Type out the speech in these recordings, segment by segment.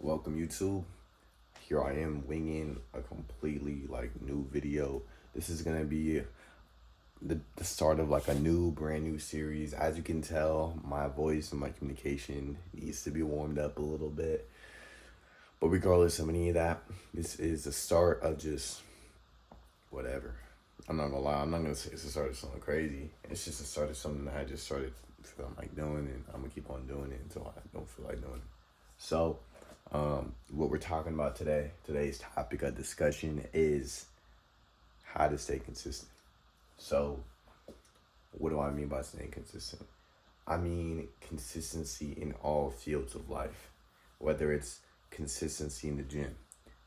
Welcome YouTube. Here I am winging a completely new video. This is gonna be the start of a new brand new series. As you can tell, my voice and my communication needs to be warmed up a little bit. But regardless of any of that, this is the start of just whatever. I'm not gonna lie, I'm not gonna say it's the start of something crazy. It's just the start of something that I just started feeling like doing, and I'm gonna keep on doing it until I don't feel like doing it. So, what we're talking about today's topic of discussion is how to stay consistent. So, what do I mean by staying consistent? I mean consistency in all fields of life, whether it's consistency in the gym,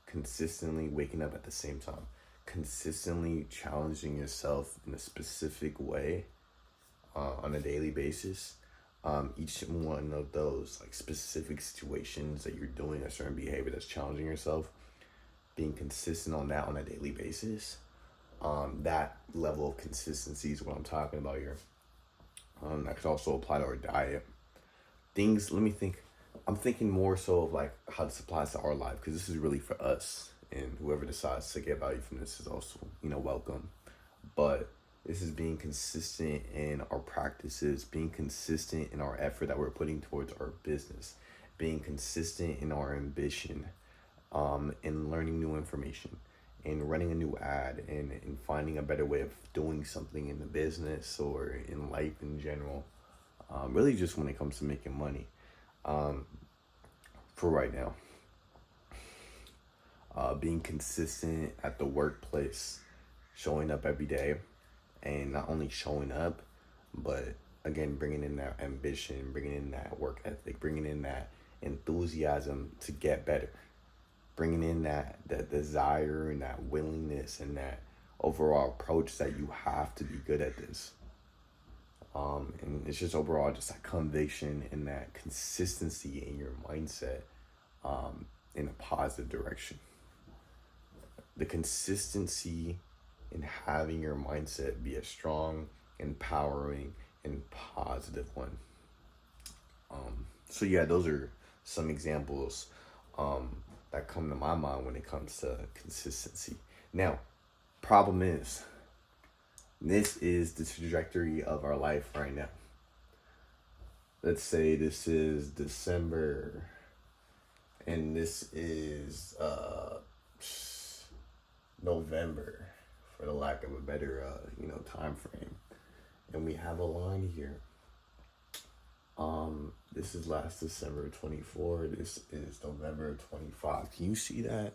consistently waking up at the same time, consistently challenging yourself in a specific way on a daily basis. Each one of those specific situations that you're doing a certain behavior that's challenging yourself, being consistent on that on a daily basis, that level of consistency is what I'm talking about here. That could also apply to our diet. Let me think. I'm thinking more so of how this applies to our life, because this is really for us, and whoever decides to get value from this is also, welcome. But this is being consistent in our practices, being consistent in our effort that we're putting towards our business, being consistent in our ambition, in learning new information, in running a new ad, and in finding a better way of doing something in the business or in life in general. Really just when it comes to making money. For right now, being consistent at the workplace, showing up every day, and not only showing up, but again, bringing in that ambition, bringing in that work ethic, bringing in that enthusiasm to get better, bringing in that desire and that willingness and that overall approach that you have to be good at this. And it's just overall just that conviction and that consistency in your mindset, in a positive direction. The consistency in having your mindset be a strong, empowering, and positive one. So yeah, those are some examples that come to my mind when it comes to consistency. Now, problem is, this is the trajectory of our life right now. Let's say this is December, and this is November, for the lack of a better time frame, and we have a line here. This is last December 24. This is November 25. Can you see that?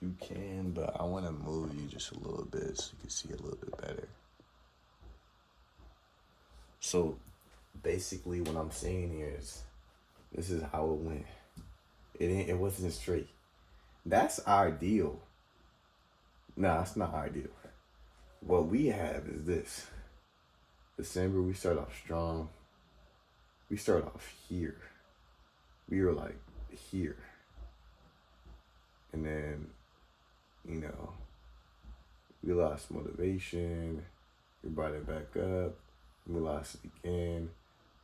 You can, but I want to move you just a little bit so you can see a little bit better. So basically what I'm saying here is, this is how it went. It wasn't straight. That's ideal. Nah, it's not ideal. What we have is this. December, we start off strong. We start off here. We were here. And then, we lost motivation. We brought it back up. We lost it again.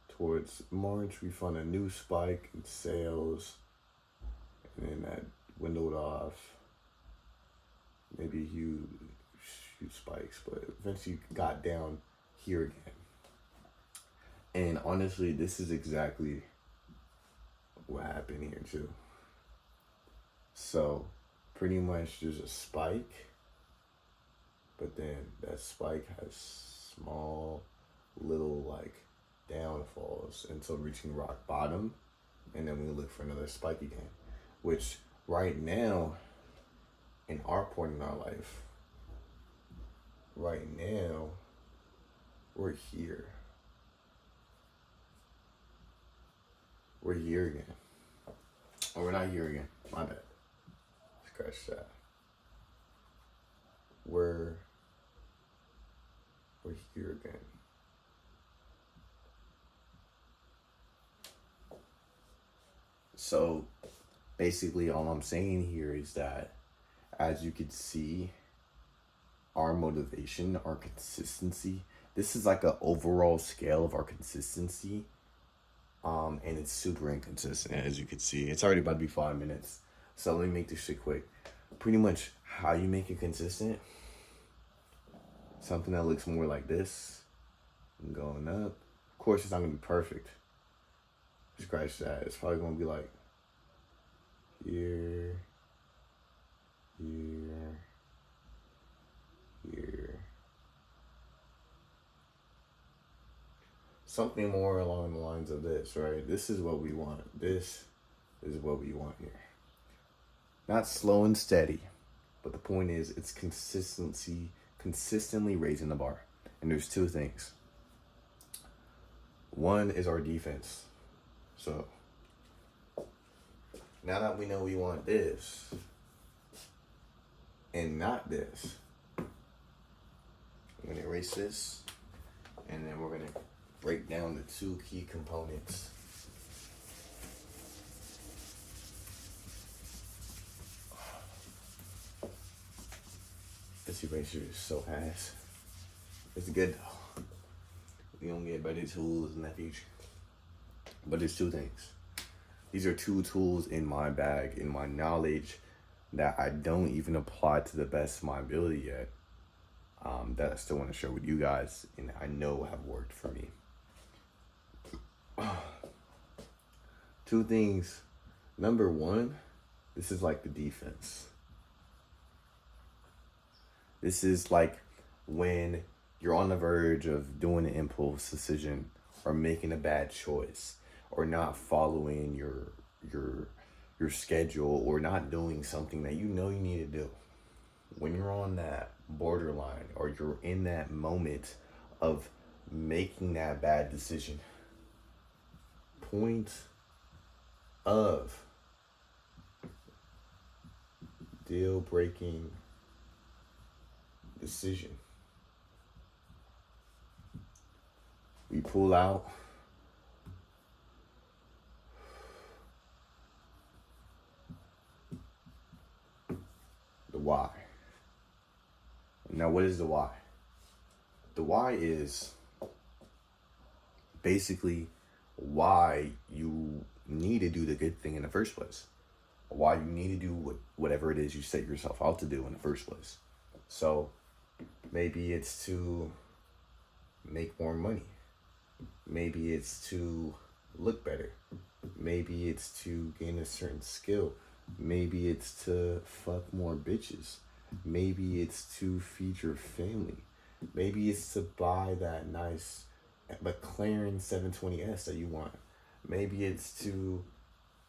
Towards March, we found a new spike in sales. And then that windowed off. Maybe a huge spikes, but eventually got down here again. And honestly, this is exactly what happened here too. So pretty much there's a spike, but then that spike has small little downfalls until reaching rock bottom, and then we look for another spike again, which right now in our point in our life, right now we're here. We're here again. Oh, we're not here again. My bad. Scratch that. We're here again. So basically all I'm saying here is that, as you can see, our motivation, our consistency, this is like an overall scale of our consistency. And it's super inconsistent, as you can see. It's already about to be 5 minutes. So let me make this shit quick. Pretty much how you make it consistent, something that looks more like this, going up. Of course, it's not gonna be perfect. Scratch that. It's probably gonna be like here, here, here. Something more along the lines of this, right? This is what we want. This is what we want here. Not slow and steady, but the point is it's consistently raising the bar. And there's two things. One is our defense. So now that we know we want this and not this, I'm gonna erase this, and then we're gonna break down the two key components. This erasure is so ass. It's good though. We don't get better tools in the future. But there's two things. These are two tools in my bag, in my knowledge, that I don't even apply to the best of my ability yet. That I still want to share with you guys, and I know have worked for me. Two things. Number one, this is like the defense. This is like when you're on the verge of doing an impulse decision or making a bad choice or not following your schedule or not doing something that you know you need to do. When you're on that borderline or you're in that moment of making that bad decision, point of deal breaking decision. We pull out the why. Now, what is the why? The why is basically why you need to do the good thing in the first place. Why you need to do whatever it is you set yourself out to do in the first place. So maybe it's to make more money. Maybe it's to look better. Maybe it's to gain a certain skill. Maybe it's to fuck more bitches. Maybe it's to feed your family. Maybe it's to buy that nice McLaren 720S that you want. Maybe it's to,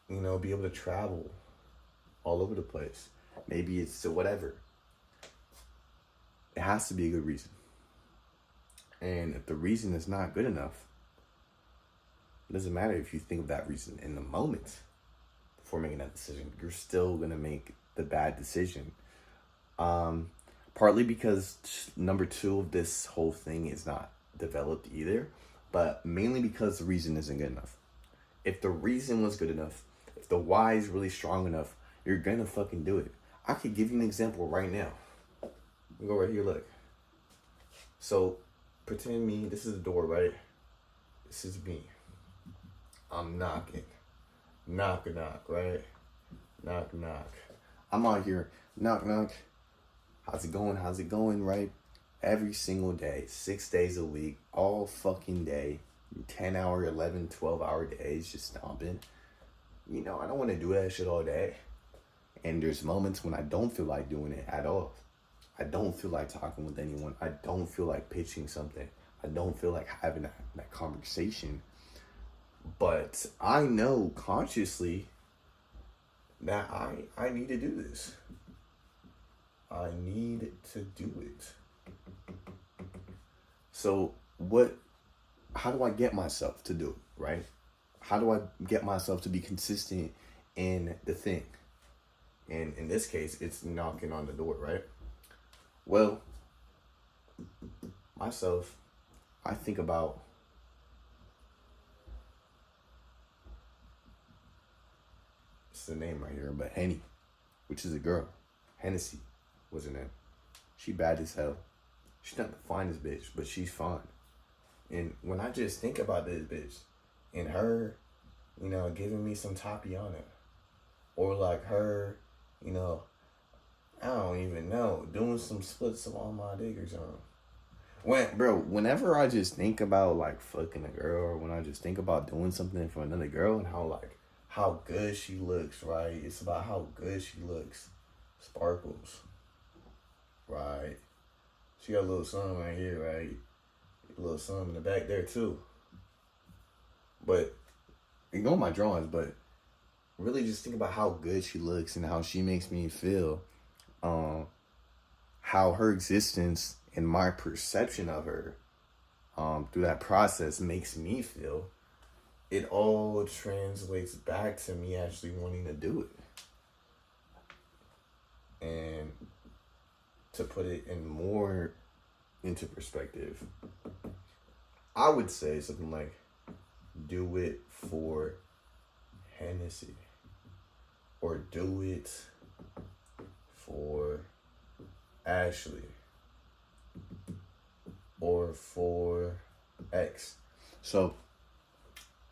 be able to travel all over the place. Maybe it's to whatever. It has to be a good reason. And if the reason is not good enough, it doesn't matter if you think of that reason in the moment before making that decision. You're still going to make the bad decision. Partly because number two of this whole thing is not developed either, but mainly because the reason isn't good enough. If the reason was good enough, if the why is really strong enough, you're going to fucking do it. I could give you an example right now. Go right here, look. So, pretend me, this is the door, right? This is me. I'm knocking. Knock, knock, right? Knock, knock. I'm out here, knock, knock. How's it going? How's it going, right? Every single day, 6 days a week, all fucking day, 10-hour, 11, 12-hour days, just stomping. I don't want to do that shit all day. And there's moments when I don't feel like doing it at all. I don't feel like talking with anyone. I don't feel like pitching something. I don't feel like having that conversation. But I know consciously that I need to do this. I need to do it. So how do I get myself to do it, right? How do I get myself to be consistent in the thing? And in this case, it's knocking on the door, right? Well, myself, I think about it's the name right here, but Henny, which is a girl. Hennessy was her name. She bad as hell. She's not the finest bitch, but she's fine. And when I just think about this bitch and her giving me some Tatiana. Or like her, you know, I don't even know, doing some splits of all my diggers on. Whenever I just think about like fucking a girl, or when I just think about doing something for another girl and how good she looks, right? It's about how good she looks. Sparkles, right? She got a little sun right here, right? A little sun in the back there too. But ignore my drawings, but really just think about how good she looks and how she makes me feel. How her existence and my perception of her through that process makes me feel. It all translates back to me actually wanting to do it. And to put it in more into perspective, I would say something like, do it for Hennessy. Or do it for Ashley. Or for X. So,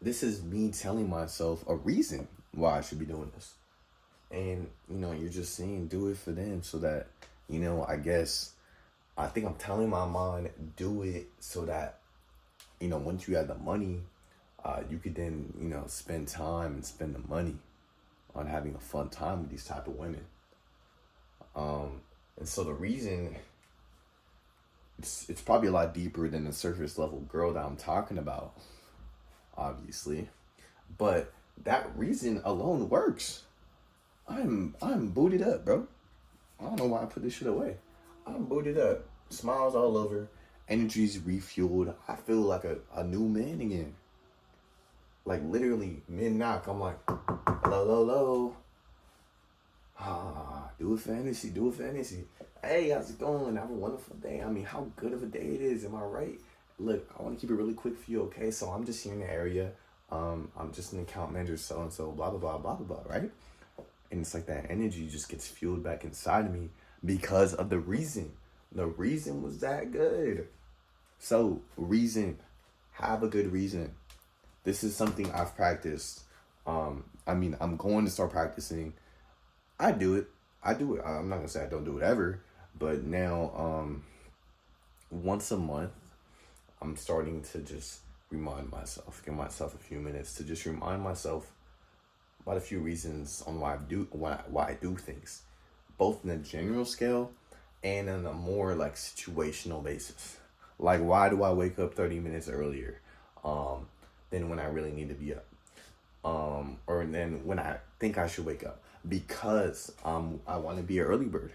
this is me telling myself a reason why I should be doing this. And, you're just saying do it for them so that, I think I'm telling my mind, do it so that, once you have the money, you could then, spend time and spend the money on having a fun time with these type of women. And so the reason, it's probably a lot deeper than the surface level girl that I'm talking about, obviously. But that reason alone works. I'm booted up, bro. I don't know why I put this shit away. I'm booted up. Smiles all over. Energy's refueled. I feel like a new man again. Like literally mid-knock, I'm like, hello. Do it fantasy. Hey, how's it going? Have a wonderful day. I mean, how good of a day it is, am I right? Look, I want to keep it really quick for you, okay? So I'm just here in the area. I'm just an account manager, so-and-so, blah, blah, blah, blah, blah, blah, right? And it's like that energy just gets fueled back inside of me because of the reason. The reason was that good. So, reason. Have a good reason. This is something I've practiced. I'm going to start practicing. I do it. I'm not going to say I don't do it ever. But now, once a month, I'm starting to just remind myself, give myself a few minutes to just remind myself about a few reasons on why I do things, both in a general scale and on a more like situational basis. Like, why do I wake up 30 minutes earlier than when I really need to be up? Or then when I think I should wake up? Because I want to be an early bird.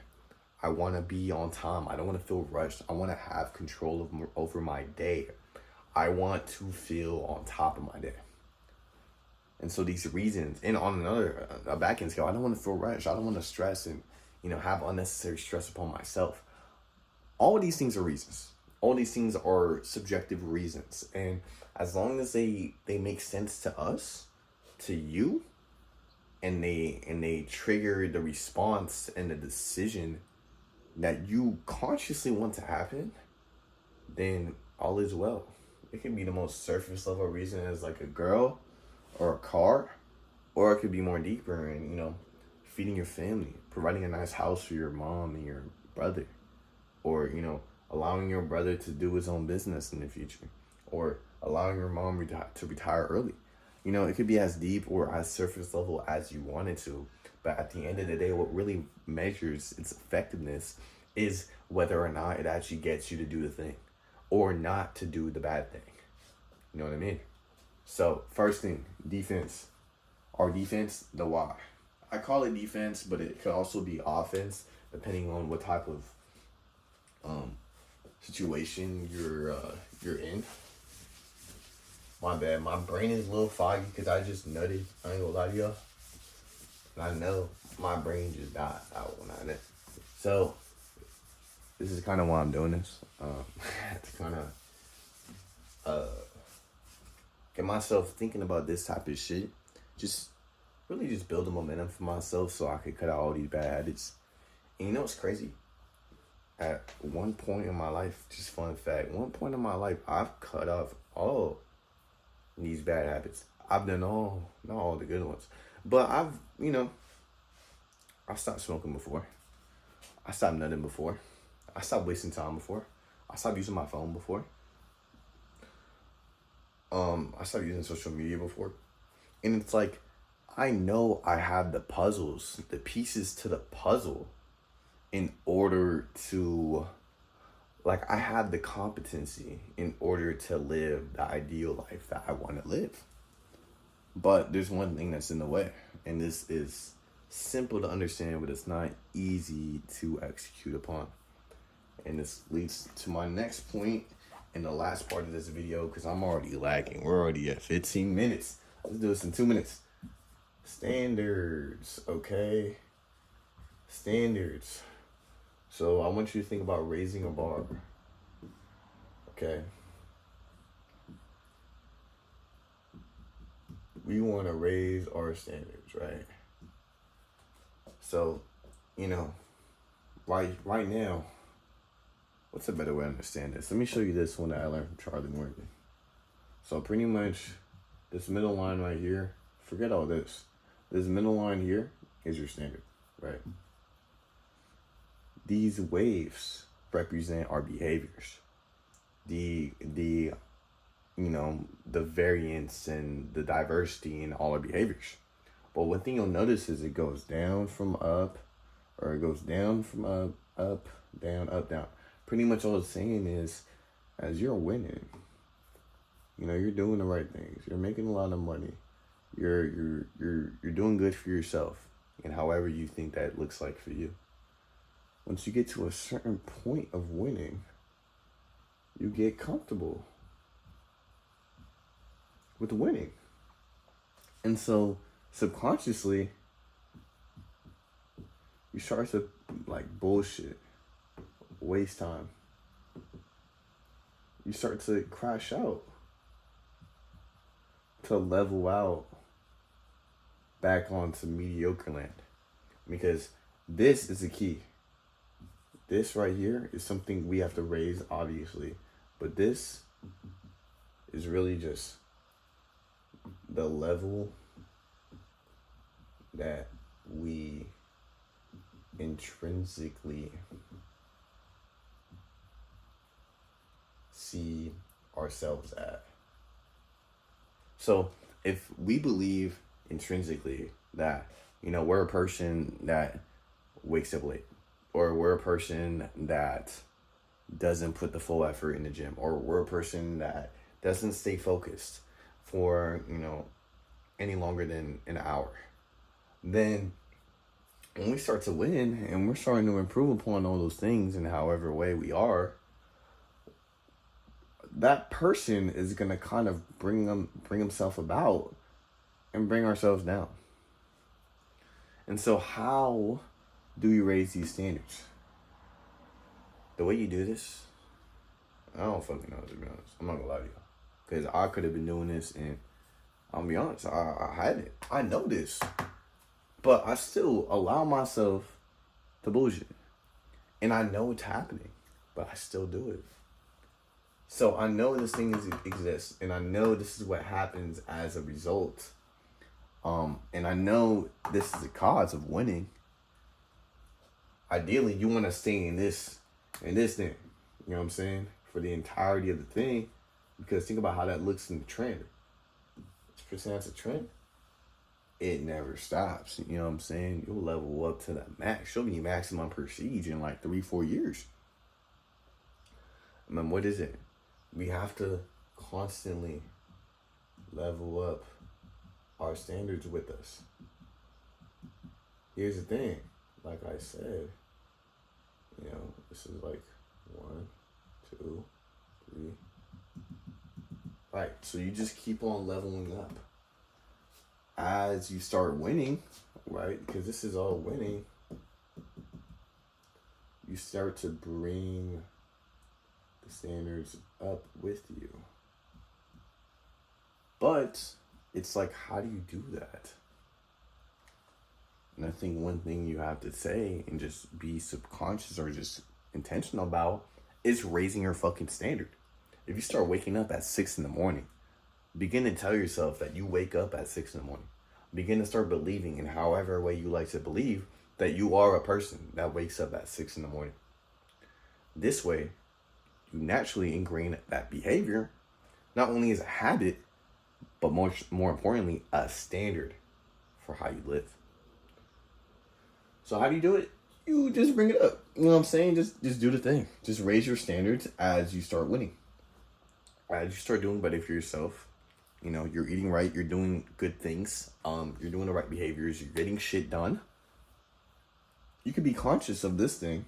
I want to be on time. I don't want to feel rushed. I want to have control over my day. I want to feel on top of my day. And so these reasons, and on a back end scale, I don't want to feel rushed. I don't want to stress and, have unnecessary stress upon myself. All of these things are reasons. All these things are subjective reasons. And as long as they make sense to us, to you, and they trigger the response and the decision that you consciously want to happen, then all is well. It can be the most surface level reason as like a girl or a car, or it could be more deeper and, feeding your family, providing a nice house for your mom and your brother, or, allowing your brother to do his own business in the future, or allowing your mom to retire early. It could be as deep or as surface level as you want it to, but at the end of the day, what really measures its effectiveness is whether or not it actually gets you to do the thing or not to do the bad thing. You know what I mean? So first thing, defense. Our defense, the why. I call it defense, but it could also be offense, depending on what type of situation you're in. My bad, my brain is a little foggy because I just nutted. I ain't gonna lie to y'all. And I know my brain just died out when I nut. So this is kind of why I'm doing this. To kind of get myself thinking about this type of shit. Just really just build a momentum for myself so I could cut out all these bad habits. And what's crazy? At one point in my life, just fun fact, one point in my life, I've cut off all these bad habits. I've done not all the good ones, but I stopped smoking before. I stopped nutting before. I stopped wasting time before. I stopped using my phone before. I stopped using social media before. And it's like, I know I have the puzzles, the pieces to the puzzle in order to, like, I have the competency in order to live the ideal life that I want to live. But there's one thing that's in the way. And this is simple to understand, but it's not easy to execute upon. And this leads to my next point in the last part of this video, because I'm already lagging. We're already at 15 minutes. Let's do this in 2 minutes. Standards, okay? Standards. So I want you to think about raising a bar. Okay? We want to raise our standards, right? So, right now, what's a better way to understand this? Let me show you this one that I learned from Charlie Morgan. So pretty much, this middle line right here, forget all this. This middle line here is your standard, right? These waves represent our behaviors. The variance and the diversity in all our behaviors. But one thing you'll notice is it goes down from up, or it goes down from up, down, up, down. Pretty much all it's saying is, as you're winning, you're doing the right things. You're making a lot of money. You're doing good for yourself, and however you think that looks like for you. Once you get to a certain point of winning, you get comfortable with winning. And so subconsciously, you start to bullshit, waste time. You start to crash out, to level out back onto mediocre land. Because this is the key. This right here is something we have to raise, obviously. But this is really just the level that we intrinsically see ourselves at. So if we believe intrinsically that, we're a person that wakes up late, or we're a person that doesn't put the full effort in the gym, or we're a person that doesn't stay focused for, any longer than an hour, then when we start to win and we're starting to improve upon all those things in however way we are, that person is going to kind of bring himself about and bring ourselves down. And so how do we raise these standards? The way you do this, I don't fucking know, to be honest. I'm not gonna lie to you. Because I could have been doing this, and I'll be honest, I haven't. I know this. But I still allow myself to bullshit. And I know it's happening, but I still do it. So I know this thing exists, and I know this is what happens as a result. And I know this is the cause of winning. Ideally, you want to stay in this thing. You know what I'm saying? For the entirety of the thing. Because think about how that looks in the trend. It's % a trend. It never stops. You know what I'm saying? You'll level up to the max. You'll be maximum prestige in 3-4 years. I mean, what is it? We have to constantly level up our standards with us. Here's the thing. Like I said, this is 1, 2, 3. Right, so you just keep on leveling up. As you start winning, right, because this is all winning, you start to bring the standards up with you. But it's how do you do that? And I think one thing you have to say and just be subconscious or just intentional about is raising your fucking standard. If you start waking up at 6 in the morning, Begin to tell yourself that you wake up at 6 in the morning. Begin to start believing in however way you like to believe that you are a person that wakes up at 6 in the morning. This way, you naturally ingrain that behavior, not only as a habit, but more importantly, a standard for how you live. So how do you do it? You just bring it up. You know what I'm saying? Just do the thing. Just raise your standards as you start winning. As you start doing better for yourself, you know, you're eating right, you're doing good things, you're doing the right behaviors, you're getting shit done. You can be conscious of this thing,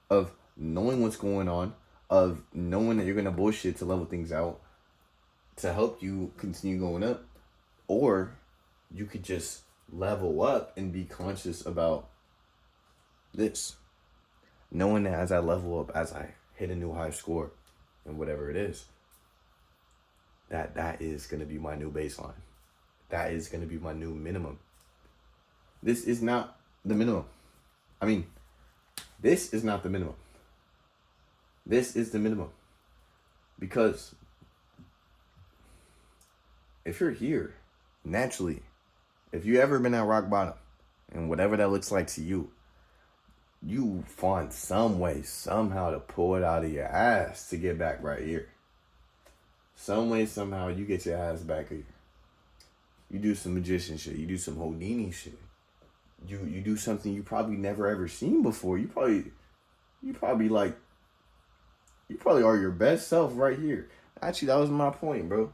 of knowing what's going on, of knowing that you're gonna bullshit to level things out, to help you continue going up. Or you could just level up and be conscious about this, knowing that as I level up, as I hit a new high score and whatever it is, that is going to be my new baseline. That is going to be my new minimum. This is not the minimum. I mean, this is not the minimum. This is the minimum. Because if you're here, naturally, if you ever been at rock bottom, and whatever that looks like to you, you find some way, somehow to pull it out of your ass to get back right here. Some way, somehow, you get your ass back here. You do some magician shit. You do some Houdini shit. You do something you probably never ever seen before. You probably are your best self right here. Actually, that was my point, bro.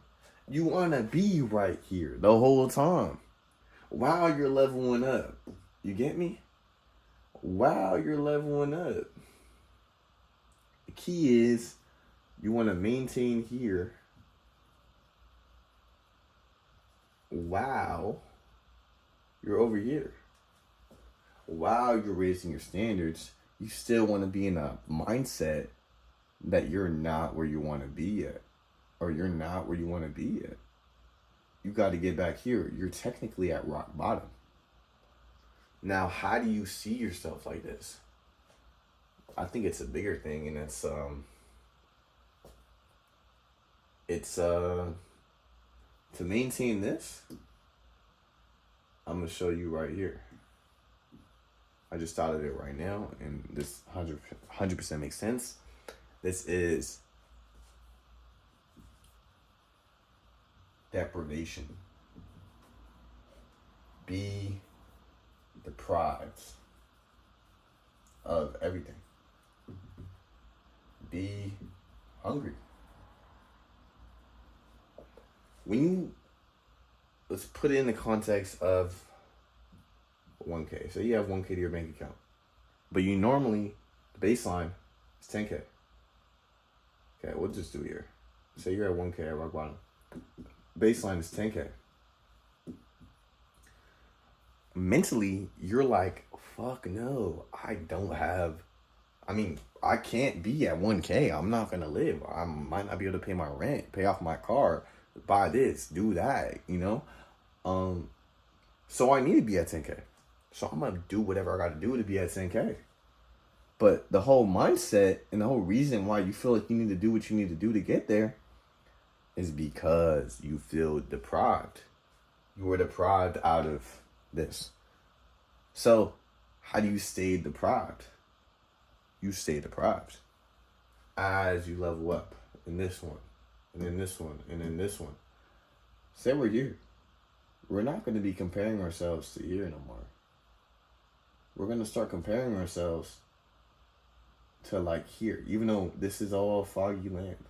You want to be right here the whole time while you're leveling up. You get me? While you're leveling up. The key is you want to maintain here while you're over here. While you're raising your standards, you still want to be in a mindset that you're not where you want to be yet, or you're not where you want to be yet. You got to get back here. You're technically at rock bottom. Now, how do you see yourself like this? I think it's a bigger thing, and it's to maintain this, I'm going to show you right here. I just thought of it right now, and this 100% makes sense. This is deprivation. Be deprived of everything. Be hungry. Let's put it in the context of 1K. So you have 1K to your bank account, but you normally, the baseline is 10K. Okay, we'll just do here. Say you're at 1K at rock bottom. Baseline is 10K. Mentally, you're like, fuck no, I can't be at 1K. I'm not gonna live. I might not be able to pay my rent, pay off my car, buy this, do that, you know? So I need to be at 10K. So I'm gonna do whatever I gotta do to be at 10K. But the whole mindset and the whole reason why you feel like you need to do what you need to do to get there is because you feel deprived. You were deprived out of this. So how do you stay deprived? You stay deprived as you level up in this one, and in this one, and in this one. Say we're here. We're not going to be comparing ourselves to here no more. We're going to start comparing ourselves to like here, even though this is all foggy land.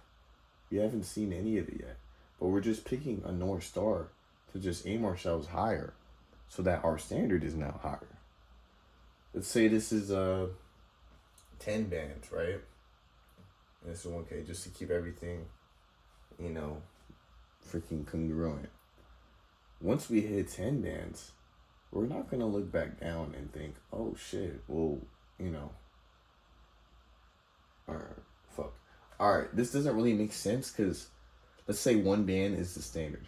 We haven't seen any of it yet, but we're just picking a North Star to just aim ourselves higher so that our standard is now higher. Let's say this is 10 bands, right? And this is 1K, just to keep everything, you know, freaking congruent. Once we hit 10 bands, we're not going to look back down and think, oh shit, well, you know, Alright, this doesn't really make sense because let's say one band is the standard.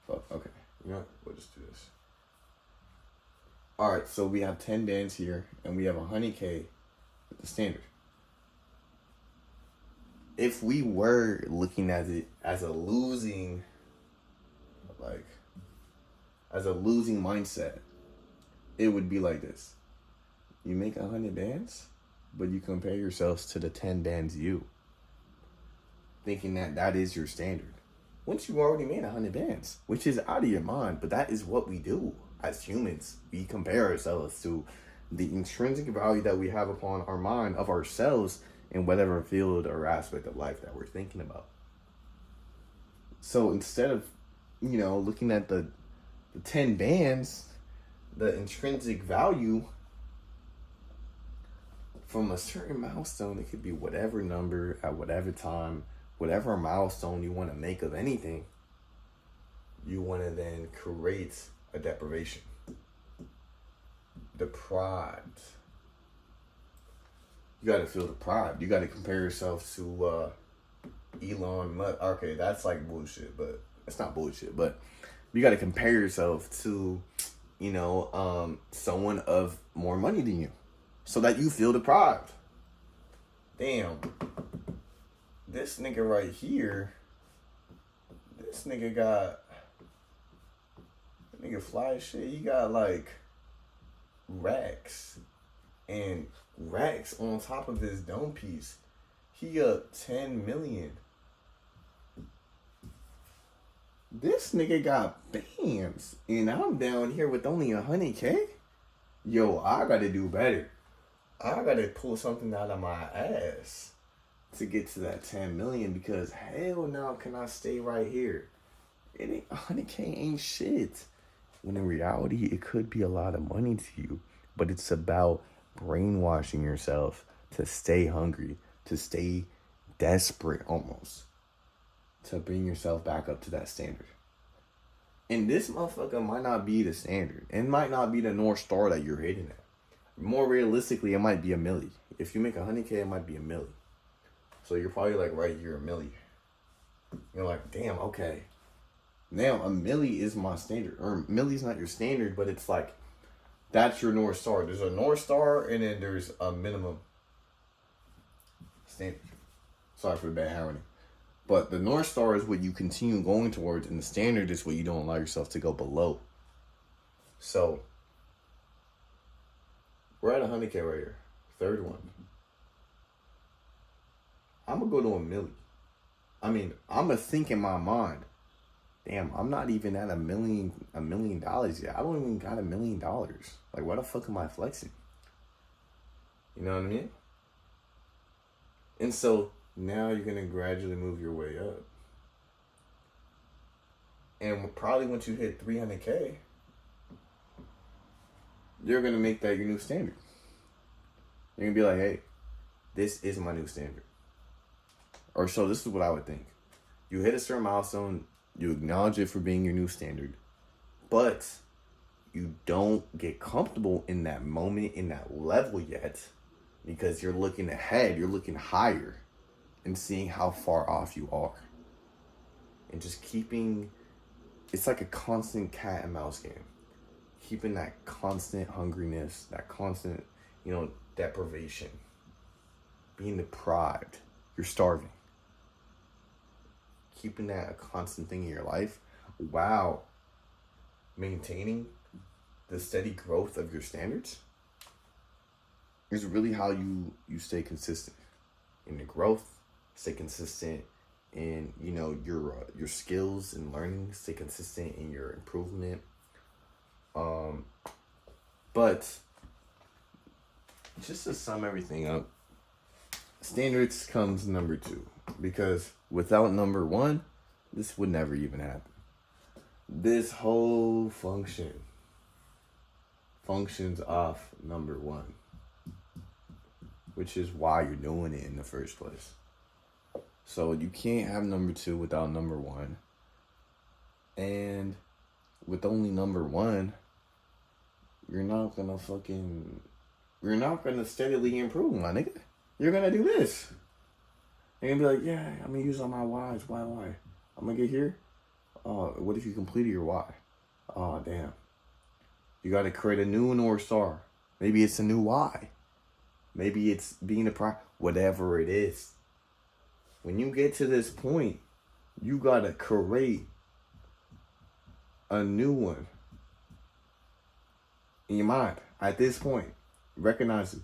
Fuck, okay. You know what? We'll just do this. Alright, so we have 10 bands here and we have 100K with the standard. If we were looking at it as a losing like, as a losing mindset, it would be like this. You make 100 bands, but you compare yourselves to the 10 bands you, thinking that that is your standard. Once you already made 100 bands, which is out of your mind, but that is what we do as humans. We compare ourselves to the intrinsic value that we have upon our mind of ourselves in whatever field or aspect of life that we're thinking about. So instead of, looking at the 10 bands, the intrinsic value from a certain milestone, it could be whatever number at whatever time, whatever milestone you want to make of anything, you want to then create a deprivation. Deprived. You got to feel deprived. You got to compare yourself to Elon Musk. Okay, that's like bullshit, but it's not bullshit. But you got to compare yourself to, someone of more money than you, so that you feel deprived. Damn. This nigga right here, this nigga fly as shit. He got like racks and racks on top of his dome piece. He up 10 million. This nigga got bands, and I'm down here with only 100K. Yo, I gotta do better. I gotta pull something out of my ass to get to that 10 million, because hell no can I stay right here. It ain't 100K ain't shit. When in reality, it could be a lot of money to you, but it's about brainwashing yourself to stay hungry, to stay desperate almost, to bring yourself back up to that standard. And this motherfucker might not be the standard. It might not be the North Star that you're hitting at. More realistically, it might be a milli. If you make 100K, it might be a milli. So you're probably like right here, a milli. You're like, damn, okay. Now a milli is my standard. Or milli's not your standard, but it's like, that's your North Star. There's a North Star, and then there's a minimum standard. Sorry for the bad irony. But the North Star is what you continue going towards, and the standard is what you don't allow yourself to go below. So, we're at 100K right here. Third one. I'm going to go to a milli. I mean, I'm going to think in my mind, damn, I'm not even at $1 million yet. I don't even got $1 million. Like, why the fuck am I flexing? You know what I mean? And so, now you're going to gradually move your way up. And probably once you hit 300K, you're going to make that your new standard. You're going to be like, hey, this is my new standard. Or so this is what I would think. You hit a certain milestone, you acknowledge it for being your new standard, but you don't get comfortable in that moment, in that level yet, because you're looking ahead, you're looking higher, and seeing how far off you are. And just keeping, it's like a constant cat and mouse game. Keeping that constant hungriness, that constant, deprivation. Being deprived. You're starving. Keeping that a constant thing in your life while maintaining the steady growth of your standards is really how you stay consistent in the growth, stay consistent in your skills and learning, stay consistent in your improvement. But just to sum everything up, standards comes number 2, because without number 1, this would never even happen. This whole functions off number 1, which is why you're doing it in the first place. So you can't have number 2 without number 1. And with only number 1, you're not gonna steadily improve, my nigga. You're gonna do this. You're gonna be like, yeah, I'm gonna use all my Y's. Why? I'm gonna get here. Oh, what if you completed your Y? Oh, damn. You gotta create a new North Star. Maybe it's a new Y. Maybe it's being whatever it is. When you get to this point, you gotta create a new one in your mind at this point. Recognize it.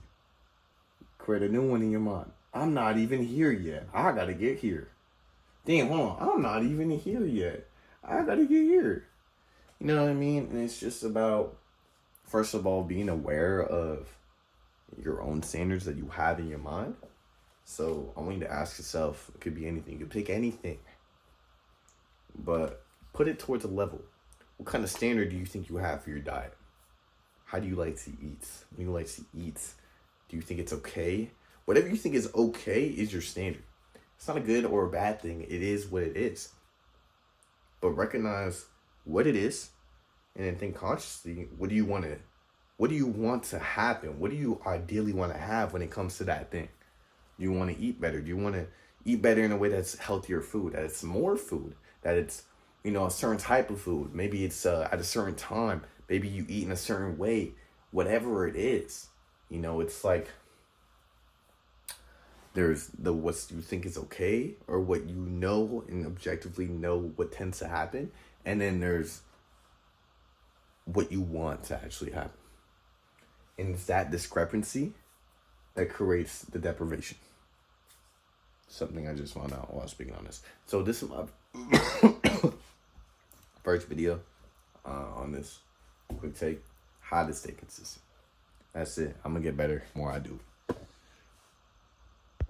Create a new one in your mind. I'm not even here yet. I gotta get here. Damn, hold on. I'm not even here yet. I gotta get here. You know what I mean? And it's just about, first of all, being aware of your own standards that you have in your mind. So I want you to ask yourself, it could be anything. You could pick anything. But put it towards a level. What kind of standard do you think you have for your diet? How do you like to eat? When you like to eat, do you think it's okay? Whatever you think is okay is your standard. It's not a good or a bad thing. It is what it is. But recognize what it is, and then think consciously, what do you want to happen? What do you ideally want to have when it comes to that thing? Do you want to eat better? Do you want to eat better in a way that's healthier food, that it's more food, that it's, a certain type of food? Maybe it's at a certain time. Maybe you eat in a certain way. Whatever it is, it's like there's the what you think is okay, or what you know and objectively know what tends to happen. And then there's what you want to actually happen. And it's that discrepancy that creates the deprivation. Something I just found out while speaking on this. So this is my first video on this quick take. How to stay consistent. That's it. I'm going to get better the more I do.